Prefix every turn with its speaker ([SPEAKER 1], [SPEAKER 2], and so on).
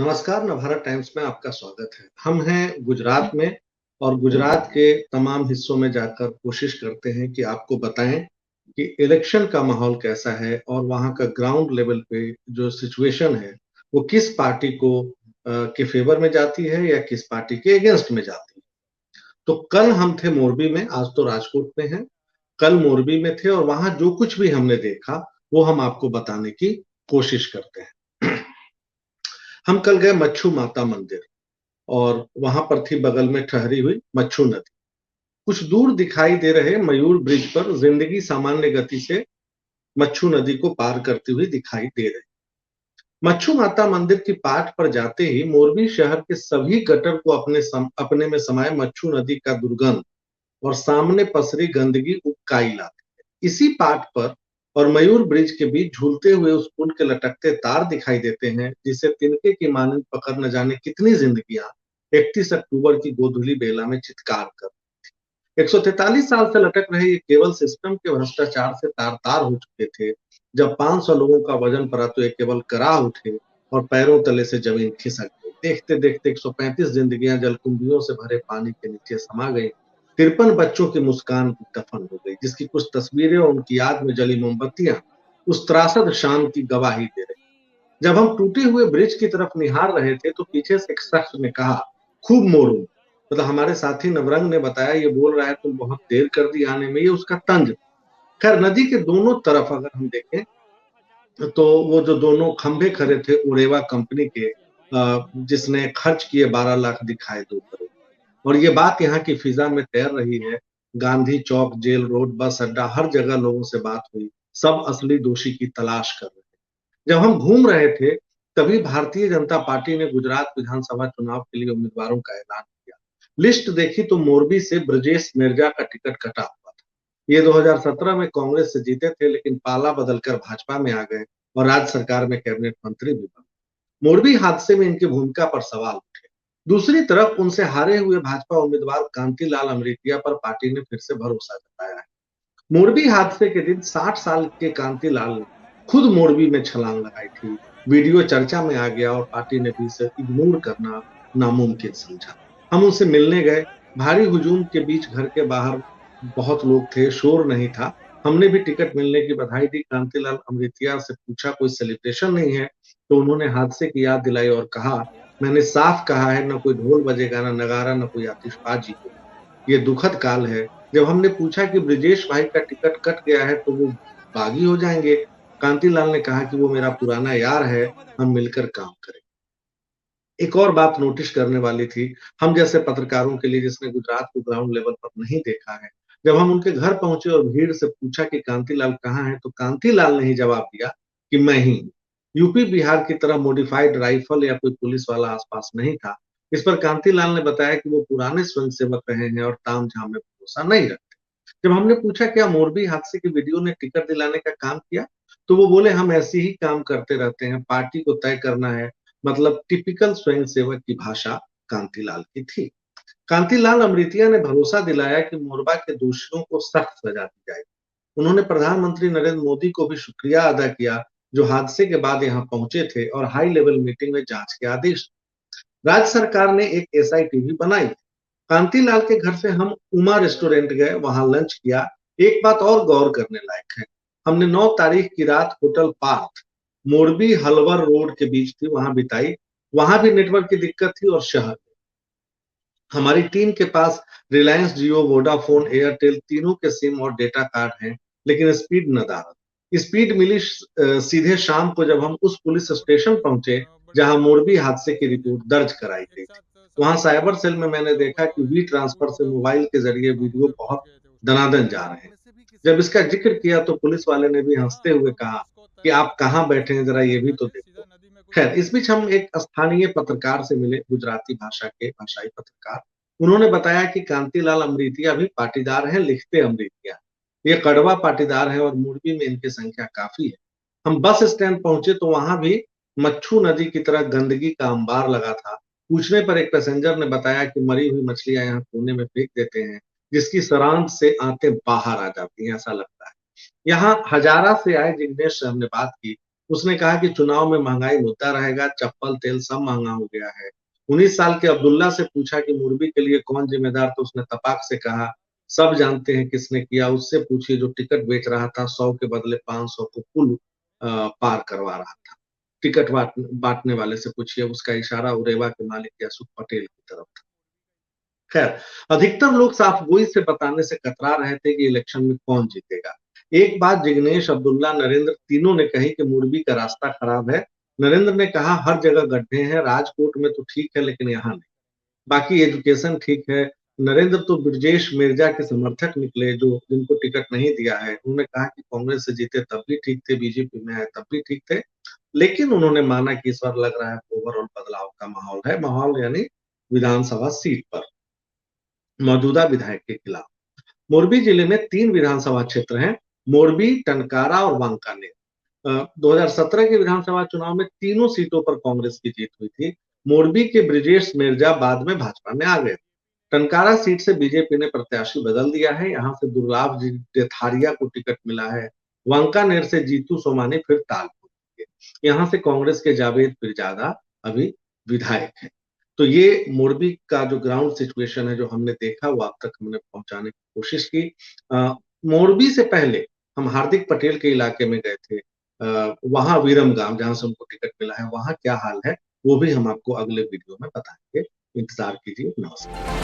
[SPEAKER 1] नमस्कार, नवभारत टाइम्स में आपका स्वागत है। हम हैं गुजरात में और गुजरात के तमाम हिस्सों में जाकर कोशिश करते हैं कि आपको बताएं कि इलेक्शन का माहौल कैसा है और वहां का ग्राउंड लेवल पे जो सिचुएशन है वो किस पार्टी को के फेवर में जाती है या किस पार्टी के अगेंस्ट में जाती है। तो कल हम थे मोरबी में, आज तो राजकोट में हैं। कल मोरबी में थे और वहां जो कुछ भी हमने देखा वो हम आपको बताने की कोशिश करते हैं। हम कल गए मच्छू माता मंदिर और वहां पर थी बगल में ठहरी हुई मच्छू नदी। कुछ दूर दिखाई दे रहे मयूर ब्रिज पर जिंदगी सामान्य गति से मच्छू नदी को पार करती हुई दिखाई दे रही। मच्छू माता मंदिर की पाठ पर जाते ही मोरबी शहर के सभी गटर को अपने में समाये मच्छू नदी का दुर्गंध और सामने पसरी गंदगी उबकाई लाती है। इसी पाठ पर और मयूर ब्रिज के बीच झूलते हुए उस पुल के लटकते तार दिखाई देते हैं, जिसे तिनके की मानंद पकड़ न जाने कितनी जिंदगियां 31 अक्टूबर की गोधूली बेला में चित्कार कर 143 साल से लटक रहे ये केवल सिस्टम के भ्रष्टाचार से तार तार हो चुके थे। जब 500 लोगों का वजन पड़ा तो ये केवल करा उठे और पैरों तले से जमीन खिसक गई। देखते देखते 135 जिंदगियां जलकुंभियों से भरे पानी के नीचे समा गई। 53 बच्चों की मुस्कान दफन हो गई, जिसकी कुछ तस्वीरें और उनकी याद में जली मोमबत्तियां उस त्रासद शाम की गवाही दे रही। जब हम टूटे हुए ब्रिज की तरफ निहार रहे थे तो पीछे से एक शख्स ने कहा, खूब मोड़ू। मतलब हमारे साथी नवरंग ने बताया, ये बोल रहा है तुम बहुत देर कर दी आने में, ये उसका तंज। खैर, नदी के दोनों तरफ अगर हम देखें तो वो जो दोनों खंभे खड़े थे उरेवा कंपनी के, जिसने खर्च किए 12 लाख दिखाए 2 करोड़। और ये बात यहाँ की फिजा में तैर रही है। गांधी चौक, जेल रोड, बस अड्डा, हर जगह लोगों से बात हुई। सब असली दोषी की तलाश कर रहे थे। जब हम घूम रहे थे तभी भारतीय जनता पार्टी ने गुजरात विधानसभा चुनाव के लिए उम्मीदवारों का ऐलान किया। लिस्ट देखी तो मोरबी से ब्रजेश मिर्जा का टिकट कटा हुआ था। ये 2017 में कांग्रेस से जीते थे, लेकिन पाला बदलकर भाजपा में आ गए और राज्य सरकार में कैबिनेट मंत्री भी बने। मोरबी हादसे में इनकी भूमिका पर सवाल उठे। दूसरी तरफ उनसे हारे हुए भाजपा उम्मीदवार कांतिलाल अमृतिया पर पार्टी ने फिर से भरोसा जताया है। मोरबी हादसे के दिन 60 साल के कांतिलाल ने खुद मोरबी में छलांग लगाई थी। वीडियो चर्चा में आ गया और पार्टी ने भी इसे इग्नोर करना नामुमकिन समझा। हम उनसे मिलने गए। भारी हुजूम के बीच घर के बाहर बहुत लोग थे, शोर नहीं था। हमने भी टिकट मिलने की बधाई दी। कांतिलाल अमृतिया से पूछा कोई सेलिब्रेशन नहीं है, तो उन्होंने हादसे की याद दिलाई और कहा, मैंने साफ कहा है, न कोई ढोल बजेगा, न नगारा, न कोई आतिशबाजी होगी। ये दुखद काल है। जब हमने पूछा कि ब्रिजेश भाई का टिकट कट गया है तो वो बागी हो जाएंगे, कांतिलाल ने कहा कि वो मेरा पुराना यार है, हम मिलकर काम करें। एक और बात नोटिस करने वाली थी, हम जैसे पत्रकारों के लिए जिसने गुजरात को ग्राउंड लेवल पर नहीं देखा है। जब हम उनके घर पहुंचे और भीड़ से पूछा कि कांतिलाल कहाँ है, तो कांतिलाल ने ही जवाब दिया कि मैं ही हूं। यूपी बिहार की तरह मॉडिफाइड राइफल या कोई पुलिस वाला आसपास नहीं था। इस पर कांतिलाल ने बताया कि वो पुराने स्वयंसेवक रहे हैं और तामझाम में भरोसा नहीं रखते। जब हमने पूछा क्या मोरबी हादसे की वीडियो ने टिकट दिलाने का काम किया, तो वो बोले हम ऐसे ही काम करते रहते हैं, पार्टी को तय करना है। मतलब टिपिकल स्वयंसेवक की भाषा कांतिलाल की थी। कांतिलाल अमृतिया ने भरोसा दिलाया कि मोरबा के दोषियों को सख्त सजा दी जाएगी। उन्होंने प्रधानमंत्री नरेंद्र मोदी को भी शुक्रिया अदा किया, जो हादसे के बाद यहाँ पहुंचे थे और हाई लेवल मीटिंग में जांच के आदेश। राज्य सरकार ने एक एसआईटी भी बनाई। कांतिलाल के घर से हम उमा रेस्टोरेंट गए, वहां लंच किया। एक बात और गौर करने लायक है, हमने 9 तारीख की रात होटल पार्थ, मोरबी हलवर रोड के बीच थी, वहां बिताई। वहां भी नेटवर्क की दिक्कत थी और शहर हमारी टीम के पास रिलायंस, जियो, वोडाफोन, एयरटेल तीनों के सिम और डेटा कार्ड हैं, लेकिन स्पीड नदारद। स्पीड मिली सीधे शाम को जब हम उस पुलिस स्टेशन पहुंचे जहां मोरबी हादसे की रिपोर्ट दर्ज कराई गई थी। वहां साइबर सेल में मैंने देखा कि वी ट्रांसफर से मोबाइल के जरिए वीडियो बहुत दनादन जा रहे हैं। जब इसका जिक्र किया तो पुलिस वाले ने भी हंसते हुए कहा कि आप कहाँ बैठे हैं, जरा ये भी तो देखो। खैर, इस बीच हम एक स्थानीय पत्रकार से मिले, गुजराती भाषा के भाषाई पत्रकार। उन्होंने बताया कि कांतिलाल अमृतिया भी पाटीदार हैं, लिखते अमृतिया। ये कड़वा पाटीदार है और मोरबी में इनकी संख्या काफी है। हम बस स्टैंड पहुंचे तो वहां भी मच्छू नदी की तरह गंदगी का अंबार लगा था। पूछने पर एक पैसेंजर ने बताया कि मरी हुई मछलियां यहाँ कोने में फेंक देते हैं, जिसकी सरांत से आंतें बाहर आ जाती हैं, ऐसा लगता है। यहाँ हजारा से आए जिग्नेश से हमने बात की। उसने कहा कि चुनाव में महंगाई मुद्दा रहेगा, चप्पल, तेल सब महँगा हो गया है। 19 साल के अब्दुल्ला से पूछा कि मुर्बी के लिए कौन जिम्मेदार, तो उसने तपाक से कहा, सब जानते हैं किसने किया, उससे पूछिए जो टिकट बेच रहा था, 100 के बदले 500 को पुल पार करवा रहा था। टिकट बाँटने वाले से पूछिए, उसका इशारा उरेवा के मालिक यासुफ पटेल की तरफ था। खैर, अधिकतर लोग साफ-गोई से बताने से कतरा रहे थे कि इलेक्शन में कौन जीतेगा। एक बात जिग्नेश, अब्दुल्ला, नरेंद्र तीनों ने कही कि मुर्बी का रास्ता खराब है। नरेंद्र ने कहा हर जगह गड्ढे हैं, राजकोट में तो ठीक है लेकिन यहाँ नहीं। बाकी एजुकेशन ठीक है। नरेंद्र तो ब्रजेश मिर्जा के समर्थक निकले जो जिनको टिकट नहीं दिया है। उन्होंने कहा कि कांग्रेस से जीते तब भी ठीक थे, बीजेपी में आए तब भी ठीक थे। लेकिन उन्होंने माना कि इस बार लग रहा है ओवरऑल बदलाव का माहौल है। माहौल यानी विधानसभा सीट पर मौजूदा विधायक के खिलाफ। मोरबी जिले में 3 विधानसभा क्षेत्र हैं, मोरबी, टनकारा और वांकानेर। 2017 के विधानसभा चुनाव में तीनों सीटों पर कांग्रेस की जीत हुई थी। मोरबी के ब्रिजेश मेरजा बाद में भाजपा में आ गए। टनकारा सीट से बीजेपी ने प्रत्याशी बदल दिया है, यहाँ से दुर्लाभ जी जेठारिया को टिकट मिला है। वांकानेर से जीतू सोमानी फिर तालपुर के। यहाँ से कांग्रेस के जावेद पीरजादा अभी विधायक हैं। तो ये मोरबी का जो ग्राउंड सिचुएशन है, जो हमने देखा वो आप तक हमने पहुंचाने की कोशिश की। मोरबी से पहले हम हार्दिक पटेल के इलाके में गए थे। वहाँ विरमगाम जहाँ से उनको टिकट मिला है, वहाँ क्या हाल है, वो भी हम आपको अगले वीडियो में बताएंगे। इंतजार कीजिए। नमस्कार।